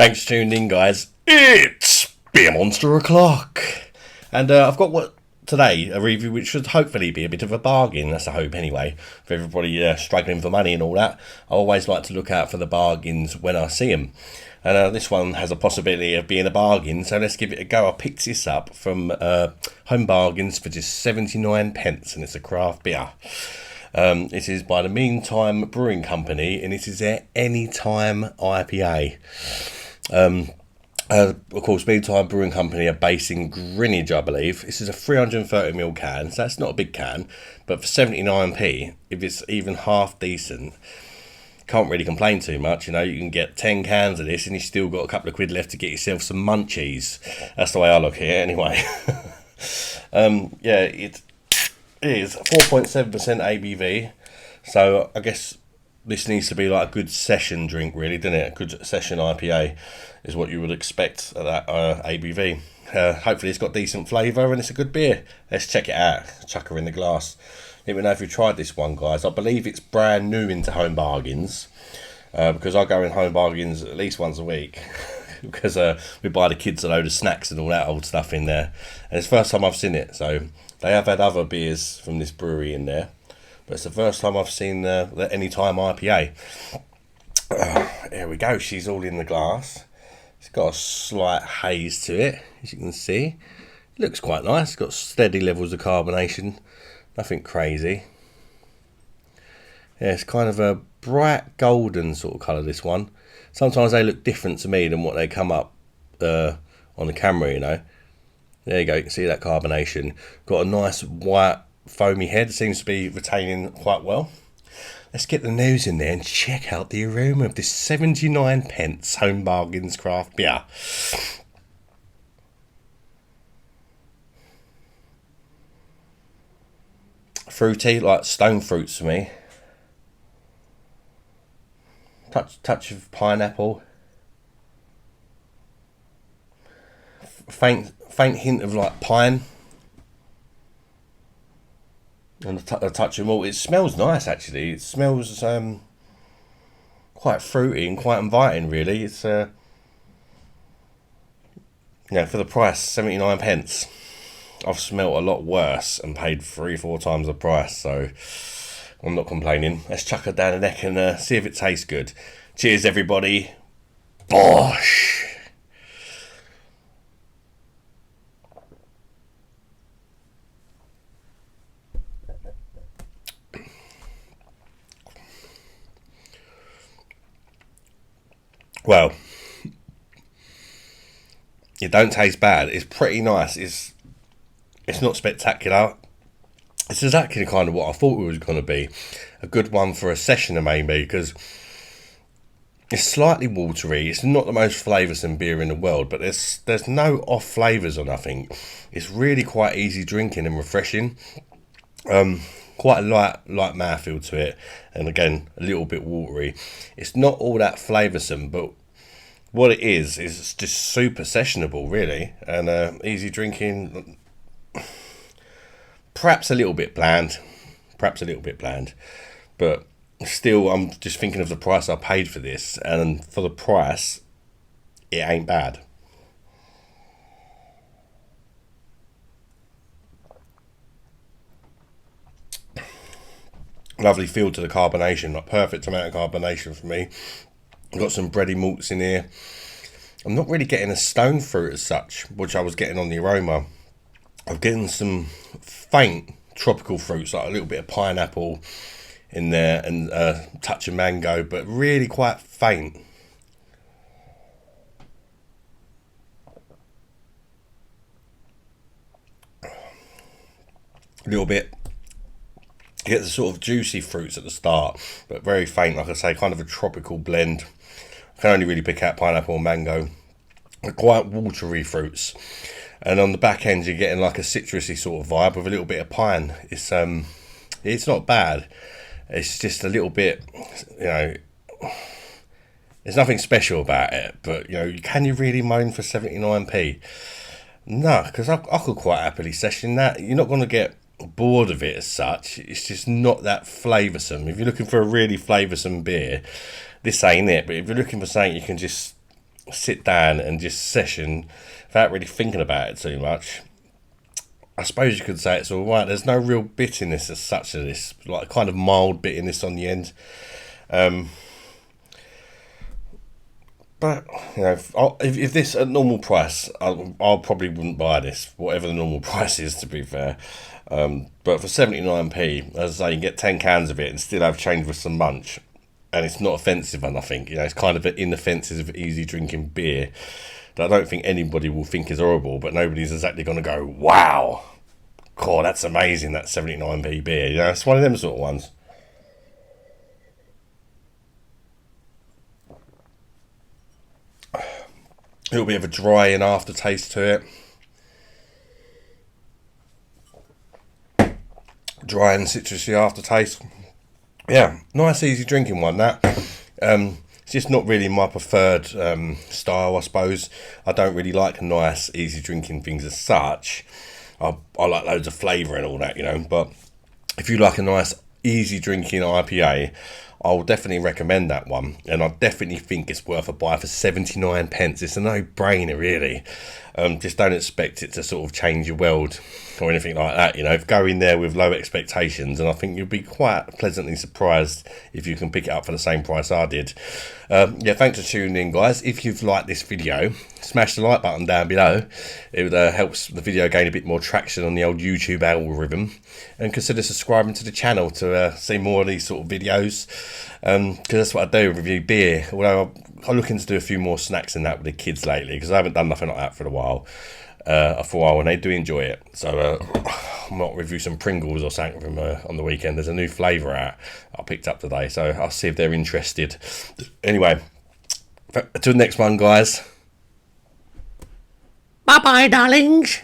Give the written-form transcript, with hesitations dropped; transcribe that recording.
Thanks for tuning in, guys. It's Beer Monster o'clock. And I've got a review which should hopefully be a bit of a bargain. That's a hope anyway, for everybody struggling for money and all that. I always like to look out for the bargains when I see them. And this one has a possibility of being a bargain, so let's give it a go. I picked this up from Home Bargains for just 79 pence, and it's a craft beer. It is by the Meantime Brewing Company, and it is their Anytime IPA. Of course, Meantime Brewing Company are based in Greenwich, I believe. This is a 330ml can, so that's not a big can, but for 79p, if it's even half decent, can't really complain too much. You know, you can get 10 cans of this and you still got a couple of quid left to get yourself some munchies. That's the way I look at it anyway. It is 4.7% ABV, so I guess this needs to be like a good session drink, really, doesn't it? A good session IPA is what you would expect at that ABV. Hopefully it's got decent flavour and it's a good beer. Let's check it out. Chuck her in the glass. Let me know if you've tried this one, guys. I believe it's brand new into Home Bargains, because I go in Home Bargains at least once a week because we buy the kids a load of snacks and all that old stuff in there, and it's the first time I've seen it. So they have had other beers from this brewery in there, but it's the first time I've seen the Anytime IPA. Here we go. She's all in the glass. It's got a slight haze to it, as you can see. It looks quite nice. It's got steady levels of carbonation. Nothing crazy. Yeah, it's kind of a bright golden sort of colour, this one. Sometimes they look different to me than what they come up on the camera, you know. There you go, you can see that carbonation. Got a nice white foamy head, seems to be retaining quite well. Let's get the nose in there and check out the aroma of this 79 pence Home Bargains craft beer. Fruity, like stone fruits for me. Touch of pineapple. Faint hint of like pine. And a touch of malt. It smells nice, actually. It smells quite fruity and quite inviting, really. It's for the price, 79 pence. I've smelt a lot worse and paid 3-4 times the price, so I'm not complaining. Let's chuck her down the neck and see if it tastes good. Cheers, everybody. Bosh! Well, it don't taste bad. It's pretty nice. It's not spectacular. It's exactly kind of what I thought it was going to be. A good one for a sessioner, maybe, because it's slightly watery. It's not the most flavoursome beer in the world, but there's no off flavours or nothing. It's really quite easy drinking and refreshing. Quite a light mouthfeel to it, and again, a little bit watery. It's not all that flavoursome, but what it is it's just super sessionable, really, and easy drinking. Perhaps a little bit bland, but still, I'm just thinking of the price I paid for this, and for the price, it ain't bad. Lovely feel to the carbonation, like perfect amount of carbonation for me. Got some bready malts in here. I'm not really getting a stone fruit as such, which I was getting on the aroma. I'm getting some faint tropical fruits, like a little bit of pineapple in there and a touch of mango, but really quite faint. A little bit. You get the sort of juicy fruits at the start, but very faint, like I say, kind of a tropical blend. I can only really pick out pineapple and mango. They're quite watery fruits. And on the back end, you're getting like a citrusy sort of vibe with a little bit of pine. It's not bad. It's just a little bit, there's nothing special about it. But, can you really moan for 79p? No, because I could quite happily session that. You're not going to get bored of it as such. It's just not that flavoursome. If you're looking for a really flavoursome beer, this ain't it. But if you're looking for something you can just sit down and just session without really thinking about it too much, I suppose you could say it's all right. There's no real bitterness as such to this, like kind of mild bitterness on the end. But you know, if this at normal price, I probably wouldn't buy this, whatever the normal price is. To be fair, but for 79p, as I say, you can get 10 cans of it and still have change with some munch, and it's not offensive. And I think it's kind of an inoffensive, easy drinking beer that I don't think anybody will think is horrible, but nobody's exactly going to go, wow, God, that's amazing. That 79p beer. It's one of them sort of ones. A little bit of a dry and aftertaste to it. Dry and citrusy aftertaste. Yeah, nice easy drinking one that. It's just not really my preferred style, I suppose. I don't really like nice easy drinking things as such. I like loads of flavour and all that, but if you like a nice easy drinking IPA, I'll definitely recommend that one, and I definitely think it's worth a buy for 79 pence. It's a no-brainer, really. Just don't expect it to sort of change your world or anything like that. Go in there with low expectations, and I think you'll be quite pleasantly surprised if you can pick it up for the same price I did. Thanks for tuning in, guys. If you've liked this video, smash the like button down below. It helps the video gain a bit more traction on the old YouTube algorithm, and consider subscribing to the channel to see more of these sort of videos, because that's what I do, review beer. Although I'm looking to do a few more snacks and that with the kids lately, because I haven't done nothing like that for a while. And they do enjoy it. So I might review some Pringles or something from on the weekend. There's a new flavour out I picked up today, so I'll see if they're interested. Anyway, until the next one, guys. Bye bye, darlings.